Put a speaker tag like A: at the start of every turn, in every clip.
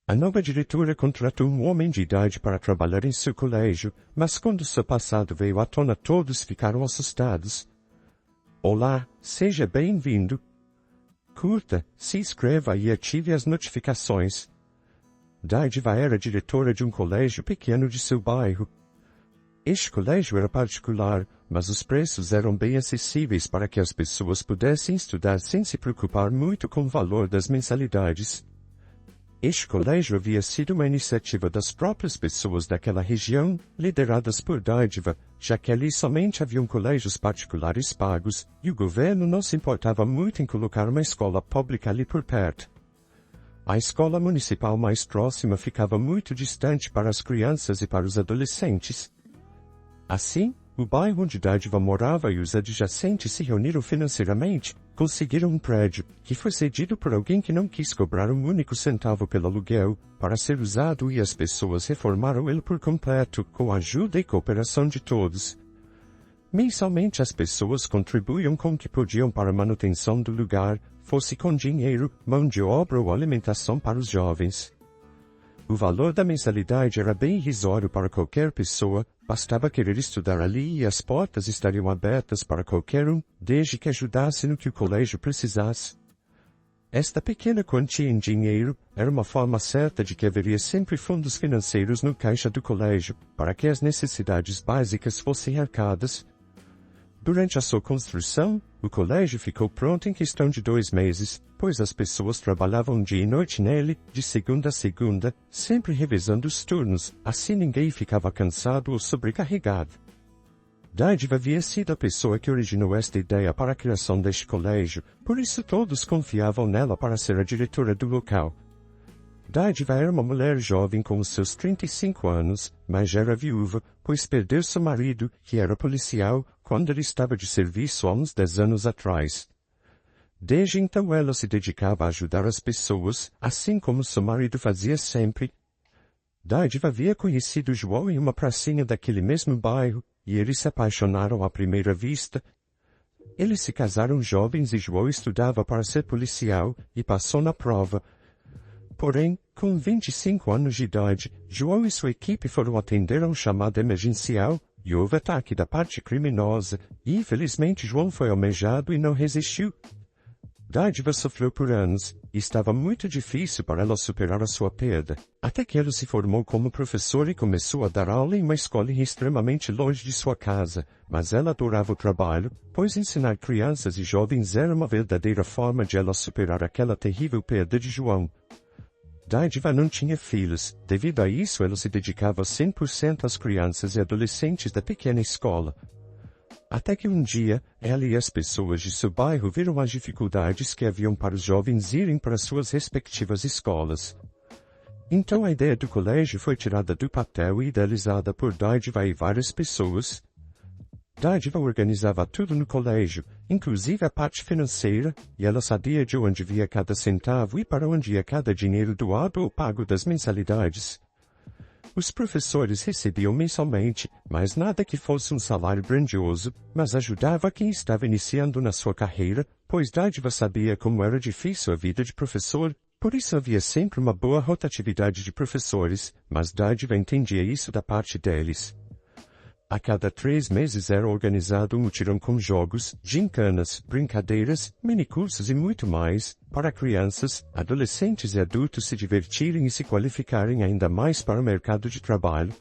A: A nova diretora contratou um homem de idade para trabalhar em seu colégio, mas quando seu passado veio à tona todos ficaram assustados. Olá, seja bem-vindo. Curta, se inscreva e ative as notificações. Dádiva era diretora de um colégio pequeno de seu bairro. Este colégio era particular, mas os preços eram bem acessíveis para que as pessoas pudessem estudar sem se preocupar muito com o valor das mensalidades. Este colégio havia sido uma iniciativa das próprias pessoas daquela região, lideradas por Dádiva, já que ali somente haviam colégios particulares pagos, e o governo não se importava muito em colocar uma escola pública ali por perto. A escola municipal mais próxima ficava muito distante para as crianças e para os adolescentes. Assim, o bairro onde Dádiva morava e os adjacentes se reuniram financeiramente, conseguiram um prédio, que foi cedido por alguém que não quis cobrar um único centavo pelo aluguel, para ser usado e as pessoas reformaram ele por completo, com a ajuda e cooperação de todos. Mensalmente as pessoas contribuíam com o que podiam para a manutenção do lugar, fosse com dinheiro, mão de obra ou alimentação para os jovens. O valor da mensalidade era bem irrisório para qualquer pessoa, bastava querer estudar ali e as portas estariam abertas para qualquer um, desde que ajudasse no que o colégio precisasse. Esta pequena quantia em dinheiro era uma forma certa de que haveria sempre fundos financeiros no caixa do colégio, para que as necessidades básicas fossem arcadas. Durante a sua construção, o colégio ficou pronto em questão de 2 meses, pois as pessoas trabalhavam dia e noite nele, de segunda a segunda, sempre revezando os turnos, assim ninguém ficava cansado ou sobrecarregado. Dádiva havia sido a pessoa que originou esta ideia para a criação deste colégio, por isso todos confiavam nela para ser a diretora do local. Dádiva era uma mulher jovem com os seus 35 anos, mas já era viúva, pois perdeu seu marido, que era policial, quando ele estava de serviço há uns 10 anos atrás. Desde então ela se dedicava a ajudar as pessoas, assim como seu marido fazia sempre. Dádiva havia conhecido João em uma pracinha daquele mesmo bairro, e eles se apaixonaram à primeira vista. Eles se casaram jovens e João estudava para ser policial, e passou na prova. Porém, com 25 anos de idade, João e sua equipe foram atender a um chamado emergencial, e houve ataque da parte criminosa, e infelizmente João foi almejado e não resistiu. Dádiva sofreu por anos, e estava muito difícil para ela superar a sua perda, até que ela se formou como professora e começou a dar aula em uma escola extremamente longe de sua casa, mas ela adorava o trabalho, pois ensinar crianças e jovens era uma verdadeira forma de ela superar aquela terrível perda de João. Dádiva não tinha filhos, devido a isso ela se dedicava 100% às crianças e adolescentes da pequena escola. Até que um dia, ela e as pessoas de seu bairro viram as dificuldades que haviam para os jovens irem para suas respectivas escolas. Então a ideia do colégio foi tirada do papel e idealizada por Dádiva e várias pessoas. Dádiva organizava tudo no colégio, inclusive a parte financeira, e ela sabia de onde via cada centavo e para onde ia cada dinheiro doado ou pago das mensalidades. Os professores recebiam mensalmente, mas nada que fosse um salário grandioso, mas ajudava quem estava iniciando na sua carreira, pois Dádiva sabia como era difícil a vida de professor, por isso havia sempre uma boa rotatividade de professores, mas Dádiva entendia isso da parte deles. A cada 3 meses era organizado um mutirão com jogos, gincanas, brincadeiras, minicursos e muito mais, para crianças, adolescentes e adultos se divertirem e se qualificarem ainda mais para o mercado de trabalho.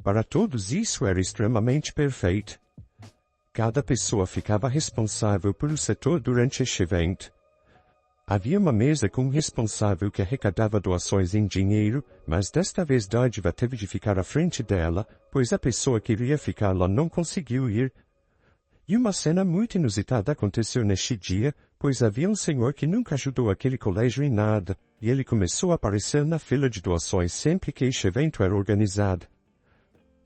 A: Para todos isso era extremamente perfeito. Cada pessoa ficava responsável por um setor durante este evento. Havia uma mesa com um responsável que arrecadava doações em dinheiro, mas desta vez Dádiva teve de ficar à frente dela, pois a pessoa que iria ficar lá não conseguiu ir. E uma cena muito inusitada aconteceu neste dia, pois havia um senhor que nunca ajudou aquele colégio em nada, e ele começou a aparecer na fila de doações sempre que este evento era organizado.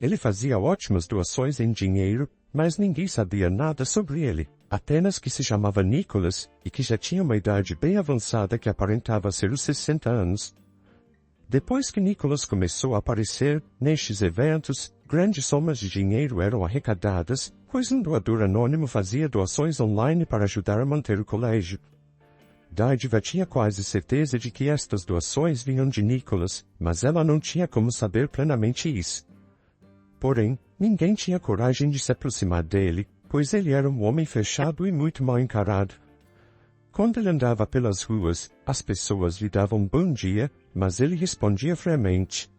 A: Ele fazia ótimas doações em dinheiro, mas ninguém sabia nada sobre ele. Apenas que se chamava Nicholas, e que já tinha uma idade bem avançada que aparentava ser os 60 anos. Depois que Nicholas começou a aparecer, nestes eventos, grandes somas de dinheiro eram arrecadadas, pois um doador anônimo fazia doações online para ajudar a manter o colégio. Dádiva tinha quase certeza de que estas doações vinham de Nicholas, mas ela não tinha como saber plenamente isso. Porém, ninguém tinha coragem de se aproximar dele, pois ele era um homem fechado e muito mal encarado. Quando ele andava pelas ruas, as pessoas lhe davam bom dia, mas ele respondia friamente.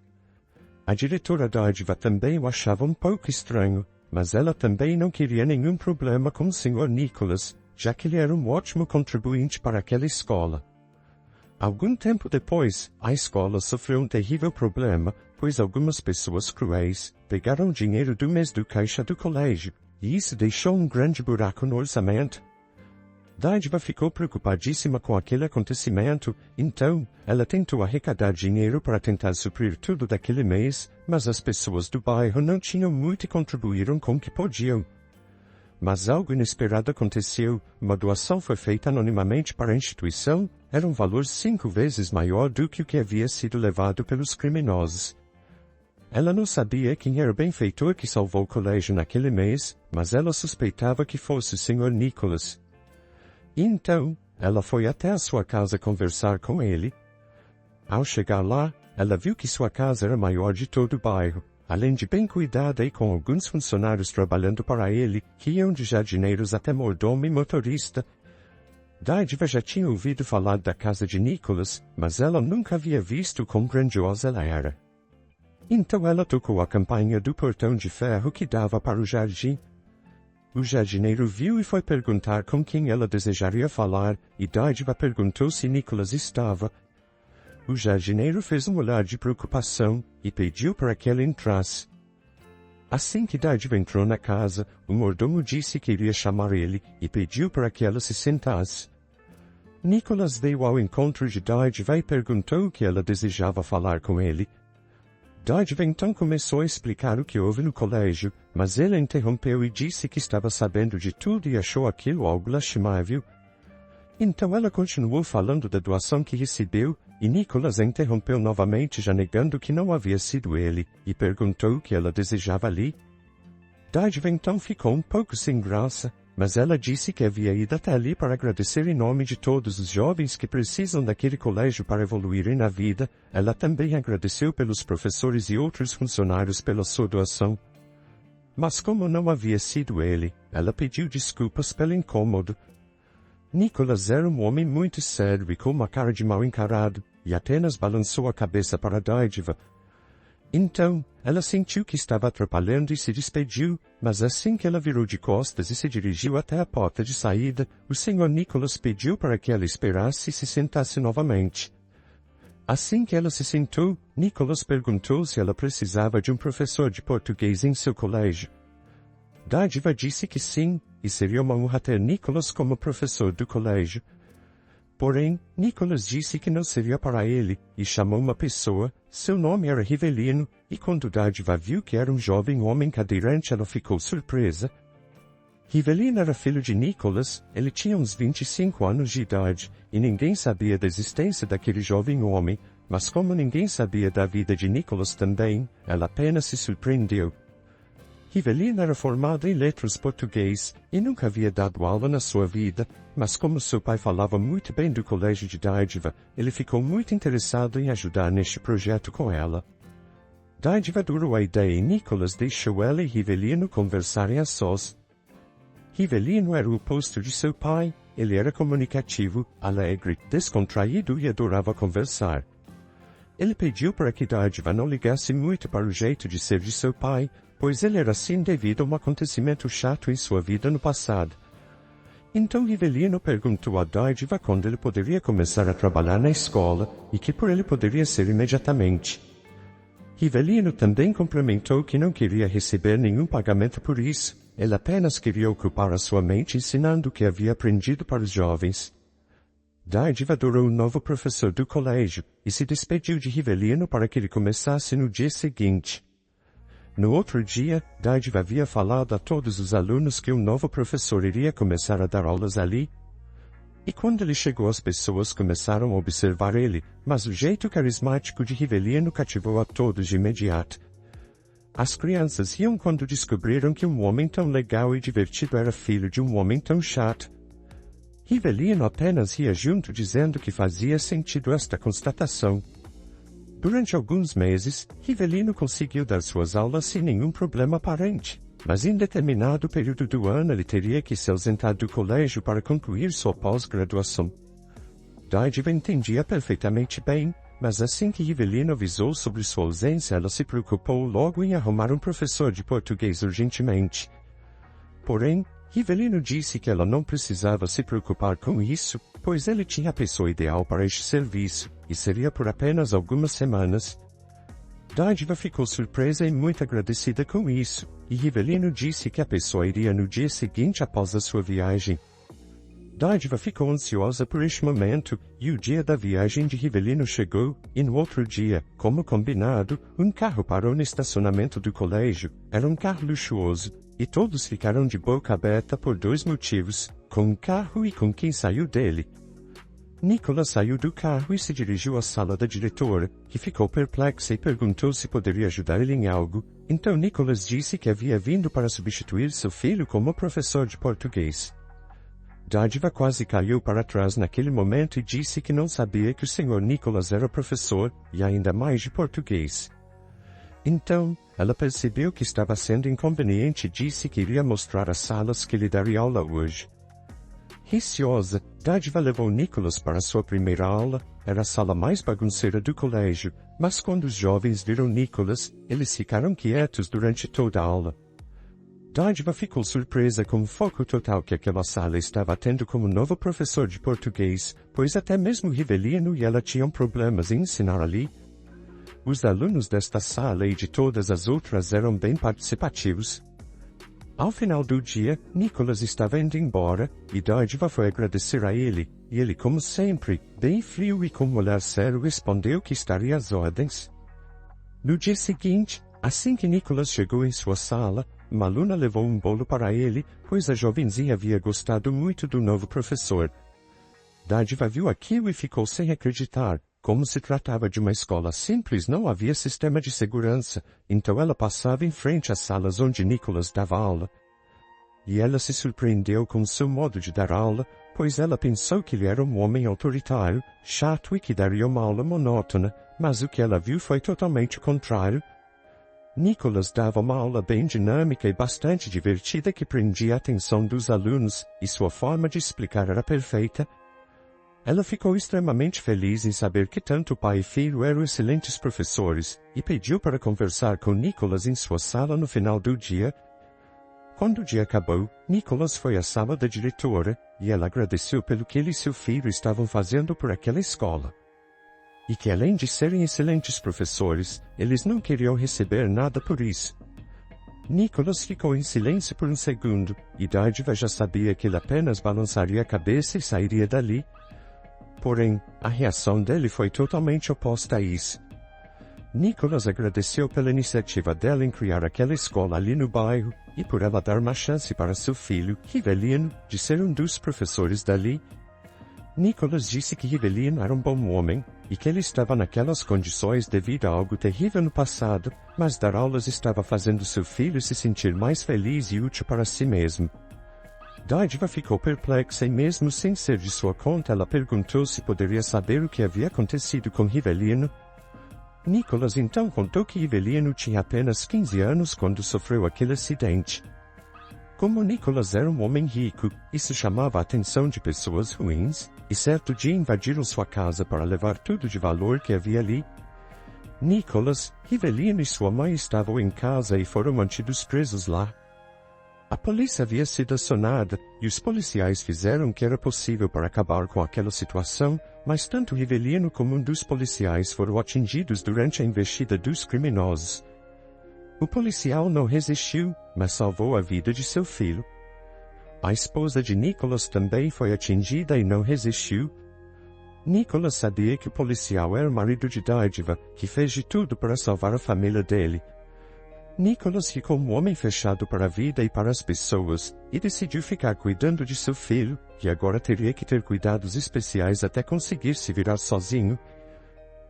A: A diretora Dádiva também o achava um pouco estranho, mas ela também não queria nenhum problema com o Sr. Nicholas, já que ele era um ótimo contribuinte para aquela escola. Algum tempo depois, a escola sofreu um terrível problema, pois algumas pessoas cruéis pegaram o dinheiro do mês do caixa do colégio, e isso deixou um grande buraco no orçamento. Dádiva ficou preocupadíssima com aquele acontecimento, então, ela tentou arrecadar dinheiro para tentar suprir tudo daquele mês, mas as pessoas do bairro não tinham muito e contribuíram com o que podiam. Mas algo inesperado aconteceu, uma doação foi feita anonimamente para a instituição, era um valor 5 vezes maior do que o que havia sido levado pelos criminosos. Ela não sabia quem era o benfeitor que salvou o colégio naquele mês, mas ela suspeitava que fosse o Sr. Nicholas. Então, ela foi até a sua casa conversar com ele. Ao chegar lá, ela viu que sua casa era a maior de todo o bairro, além de bem cuidada e com alguns funcionários trabalhando para ele, que iam de jardineiros até mordomo e motorista. Dádiva já tinha ouvido falar da casa de Nicholas, mas ela nunca havia visto quão grandiosa ela era. Então ela tocou a campainha do portão de ferro que dava para o jardim. O jardineiro viu e foi perguntar com quem ela desejaria falar, e Dádiva perguntou se Nicholas estava. O jardineiro fez um olhar de preocupação, e pediu para que ela entrasse. Assim que Dádiva entrou na casa, o mordomo disse que iria chamar ele, e pediu para que ela se sentasse. Nicholas veio ao encontro de Dádiva e perguntou o que ela desejava falar com ele. Dádiva então começou a explicar o que houve no colégio, mas ele interrompeu e disse que estava sabendo de tudo e achou aquilo algo lastimável. Então ela continuou falando da doação que recebeu, e Nicholas a interrompeu novamente já negando que não havia sido ele, e perguntou o que ela desejava ali. Dádiva então ficou um pouco sem graça, mas ela disse que havia ido até ali para agradecer em nome de todos os jovens que precisam daquele colégio para evoluírem na vida. Ela também agradeceu pelos professores e outros funcionários pela sua doação. Mas como não havia sido ele, ela pediu desculpas pelo incômodo. Nicholas era um homem muito sério e com uma cara de mal encarado, e apenas balançou a cabeça para Dádiva. Então, ela sentiu que estava atrapalhando e se despediu, mas assim que ela virou de costas e se dirigiu até a porta de saída, o Sr. Nicholas pediu para que ela esperasse e se sentasse novamente. Assim que ela se sentou, Nicholas perguntou se ela precisava de um professor de português em seu colégio. Dádiva disse que sim, e seria uma honra ter Nicholas como professor do colégio. Porém, Nicholas disse que não seria para ele, e chamou uma pessoa. Seu nome era Rivelino, e quando Dádiva viu que era um jovem homem cadeirante, ela ficou surpresa. Rivelino era filho de Nicholas, ele tinha uns 25 anos de idade, e ninguém sabia da existência daquele jovem homem, mas como ninguém sabia da vida de Nicholas também, ela apenas se surpreendeu. Rivelino era formado em letras português, e nunca havia dado aula na sua vida, mas como seu pai falava muito bem do colégio de Dádiva, ele ficou muito interessado em ajudar neste projeto com ela. Dádiva adorou a ideia e Nicholas deixou ela e Rivelino conversarem a sós. Rivelino era o oposto de seu pai, ele era comunicativo, alegre, descontraído e adorava conversar. Ele pediu para que Dádiva não ligasse muito para o jeito de ser de seu pai, pois ele era assim devido a um acontecimento chato em sua vida no passado. Então Rivelino perguntou a Dádiva quando ele poderia começar a trabalhar na escola, e que por ele poderia ser imediatamente. Rivelino também complementou que não queria receber nenhum pagamento por isso, ele apenas queria ocupar a sua mente ensinando o que havia aprendido para os jovens. Dádiva adorou o novo professor do colégio, e se despediu de Rivelino para que ele começasse no dia seguinte. No outro dia, Dádiva havia falado a todos os alunos que um novo professor iria começar a dar aulas ali. E quando ele chegou, as pessoas começaram a observar ele, mas o jeito carismático de Rivelino cativou a todos de imediato. As crianças riam quando descobriram que um homem tão legal e divertido era filho de um homem tão chato. Rivelino apenas ria junto dizendo que fazia sentido esta constatação. Durante alguns meses, Rivelino conseguiu dar suas aulas sem nenhum problema aparente, mas em determinado período do ano ele teria que se ausentar do colégio para concluir sua pós-graduação. Dádiva entendia perfeitamente bem, mas assim que Rivelino avisou sobre sua ausência, ela se preocupou logo em arrumar um professor de português urgentemente. Porém, Rivelino disse que ela não precisava se preocupar com isso, pois ele tinha a pessoa ideal para este serviço, e seria por apenas algumas semanas. Dádiva ficou surpresa e muito agradecida com isso, e Rivelino disse que a pessoa iria no dia seguinte após a sua viagem. Dádiva ficou ansiosa por este momento, e o dia da viagem de Rivelino chegou, e no outro dia, como combinado, um carro parou no estacionamento do colégio. Era um carro luxuoso, e todos ficaram de boca aberta por dois motivos, com o carro e com quem saiu dele. Nicolas saiu do carro e se dirigiu à sala da diretora, que ficou perplexa e perguntou se poderia ajudar ele em algo. Então Nicolas disse que havia vindo para substituir seu filho como professor de português. Dádiva quase caiu para trás naquele momento e disse que não sabia que o Sr. Nicolas era professor, e ainda mais de português. Então, ela percebeu que estava sendo inconveniente e disse que iria mostrar as salas que lhe daria aula hoje. Receosa, Dádiva levou Nicolas para sua primeira aula. Era a sala mais bagunceira do colégio, mas quando os jovens viram Nicolas, eles ficaram quietos durante toda a aula. Dádiva ficou surpresa com o foco total que aquela sala estava tendo como novo professor de português, pois até mesmo Rivelino e ela tinham problemas em ensinar ali. Os alunos desta sala e de todas as outras eram bem participativos. Ao final do dia, Nicolas estava indo embora, e Dádiva foi agradecer a ele, e ele, como sempre, bem frio e com um olhar sério, respondeu que estaria às ordens. No dia seguinte, assim que Nicolas chegou em sua sala, uma aluna levou um bolo para ele, pois a jovenzinha havia gostado muito do novo professor. Dádiva viu aquilo e ficou sem acreditar. Como se tratava de uma escola simples, não havia sistema de segurança, então ela passava em frente às salas onde Nicolas dava aula. E ela se surpreendeu com seu modo de dar aula, pois ela pensou que ele era um homem autoritário, chato e que daria uma aula monótona, mas o que ela viu foi totalmente o contrário. Nicolas dava uma aula bem dinâmica e bastante divertida que prendia a atenção dos alunos, e sua forma de explicar era perfeita. Ela ficou extremamente feliz em saber que tanto o pai e filho eram excelentes professores, e pediu para conversar com Nicolas em sua sala no final do dia. Quando o dia acabou, Nicolas foi à sala da diretora, e ela agradeceu pelo que ele e seu filho estavam fazendo por aquela escola. E que além de serem excelentes professores, eles não queriam receber nada por isso. Nicolas ficou em silêncio por um segundo, e Dádiva já sabia que ele apenas balançaria a cabeça e sairia dali. Porém, a reação dele foi totalmente oposta a isso. Nicolas agradeceu pela iniciativa dela em criar aquela escola ali no bairro, e por ela dar uma chance para seu filho, Rivelino, de ser um dos professores dali. Nicolas disse que Rivelino era um bom homem, e que ele estava naquelas condições devido a algo terrível no passado, mas dar aulas estava fazendo seu filho se sentir mais feliz e útil para si mesmo. Dádiva ficou perplexa e mesmo sem ser de sua conta ela perguntou se poderia saber o que havia acontecido com Rivelino. Nicolas então contou que Rivelino tinha apenas 15 anos quando sofreu aquele acidente. Como Nicolas era um homem rico, isso chamava a atenção de pessoas ruins, e certo dia invadiram sua casa para levar tudo de valor que havia ali. Nicolas, Rivelino e sua mãe estavam em casa e foram mantidos presos lá. A polícia havia sido acionada, e os policiais fizeram o que era possível para acabar com aquela situação, mas tanto Rivelino como um dos policiais foram atingidos durante a investida dos criminosos. O policial não resistiu, mas salvou a vida de seu filho. A esposa de Nicolas também foi atingida e não resistiu. Nicolas sabia que o policial era o marido de Dádiva, que fez de tudo para salvar a família dele. Nicolas ficou um homem fechado para a vida e para as pessoas, e decidiu ficar cuidando de seu filho, que agora teria que ter cuidados especiais até conseguir se virar sozinho.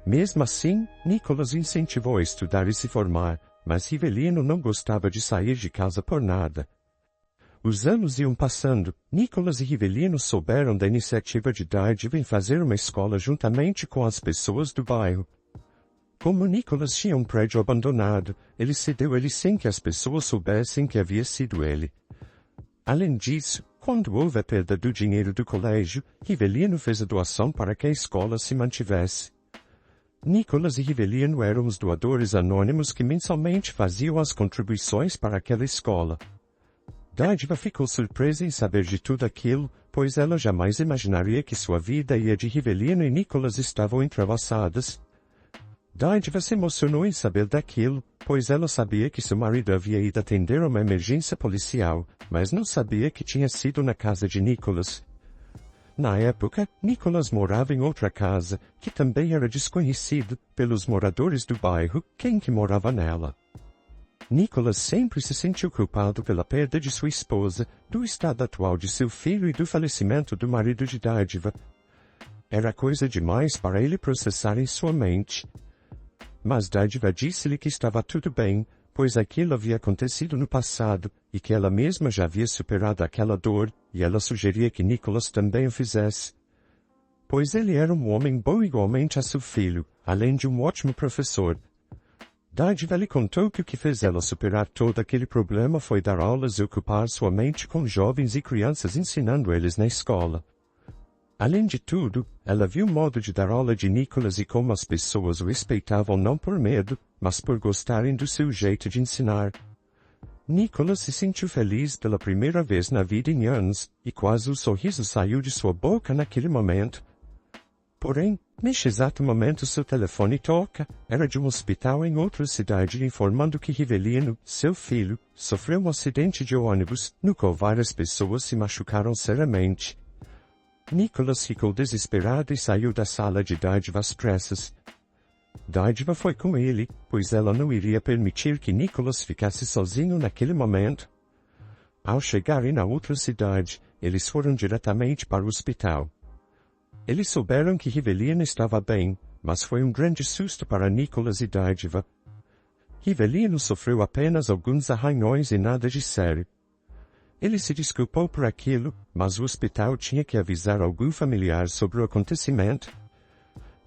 A: Mesmo assim, Nicolas o incentivou a estudar e se formar, mas Rivelino não gostava de sair de casa por nada. Os anos iam passando. Nicholas e Rivelino souberam da iniciativa de Dádiva em fazer uma escola juntamente com as pessoas do bairro. Como Nicholas tinha um prédio abandonado, ele cedeu ele sem que as pessoas soubessem que havia sido ele. Além disso, quando houve a perda do dinheiro do colégio, Rivelino fez a doação para que a escola se mantivesse. Nicholas e Rivelino eram os doadores anônimos que mensalmente faziam as contribuições para aquela escola. Dádiva ficou surpresa em saber de tudo aquilo, pois ela jamais imaginaria que sua vida e a de Rivelino e Nicholas estavam entrelaçadas. Dádiva se emocionou em saber daquilo, pois ela sabia que seu marido havia ido atender uma emergência policial, mas não sabia que tinha sido na casa de Nicholas. Na época, Nicholas morava em outra casa, que também era desconhecido pelos moradores do bairro, quem que morava nela. Nicholas sempre se sentiu culpado pela perda de sua esposa, do estado atual de seu filho e do falecimento do marido de Dádiva. Era coisa demais para ele processar em sua mente. Mas Dádiva disse-lhe que estava tudo bem, pois aquilo havia acontecido no passado, e que ela mesma já havia superado aquela dor, e ela sugeria que Nicholas também o fizesse. Pois ele era um homem bom igualmente a seu filho, além de um ótimo professor. Dádiva lhe contou que o que fez ela superar todo aquele problema foi dar aulas e ocupar sua mente com jovens e crianças ensinando eles na escola. Além de tudo, ela viu o modo de dar aula de Nicholas e como as pessoas o respeitavam não por medo, mas por gostarem do seu jeito de ensinar. Nicholas se sentiu feliz pela primeira vez na vida em anos, e quase o sorriso saiu de sua boca naquele momento. Porém, neste exato momento seu telefone toca, era de um hospital em outra cidade informando que Rivelino, seu filho, sofreu um acidente de ônibus, no qual várias pessoas se machucaram seriamente. Nicholas ficou desesperado e saiu da sala de Dádiva às pressas. Dádiva foi com ele, pois ela não iria permitir que Nicholas ficasse sozinho naquele momento. Ao chegarem na outra cidade, eles foram diretamente para o hospital. Eles souberam que Rivelino estava bem, mas foi um grande susto para Nicholas e Dádiva. Rivelino sofreu apenas alguns arranhões e nada de sério. Ele se desculpou por aquilo, mas o hospital tinha que avisar algum familiar sobre o acontecimento.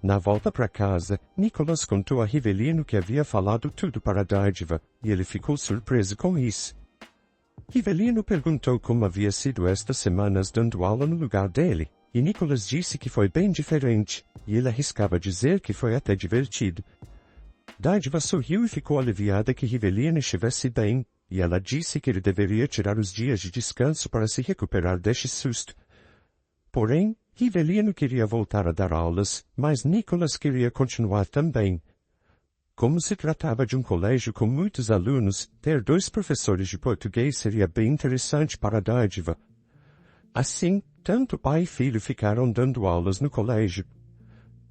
A: Na volta para casa, Nicholas contou a Rivelino que havia falado tudo para Dádiva, e ele ficou surpreso com isso. Rivelino perguntou como havia sido estas semanas dando aula no lugar dele, e Nicholas disse que foi bem diferente, e ele arriscava dizer que foi até divertido. Dádiva sorriu e ficou aliviada que Rivelino estivesse bem, e ela disse que ele deveria tirar os dias de descanso para se recuperar deste susto. Porém, Rivelino queria voltar a dar aulas, mas Nicholas queria continuar também. Como se tratava de um colégio com muitos alunos, ter 2 professores de português seria bem interessante para Dádiva. Assim, tanto pai e filho ficaram dando aulas no colégio.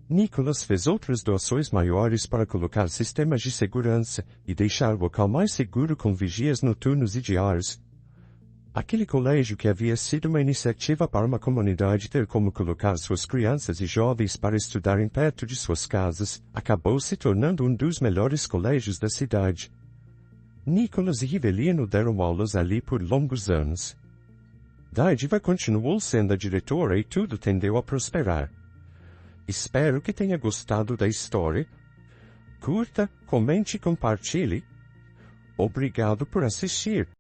A: Nicholas fez outras doações maiores para colocar sistemas de segurança e deixar o local mais seguro com vigias noturnos e diários. Aquele colégio que havia sido uma iniciativa para uma comunidade ter como colocar suas crianças e jovens para estudarem perto de suas casas, acabou se tornando um dos melhores colégios da cidade. Nicholas e Rivelino deram aulas ali por longos anos. Dádiva continuou sendo a diretora e tudo tendeu a prosperar. Espero que tenha gostado da história. Curta, comente e compartilhe. Obrigado por assistir.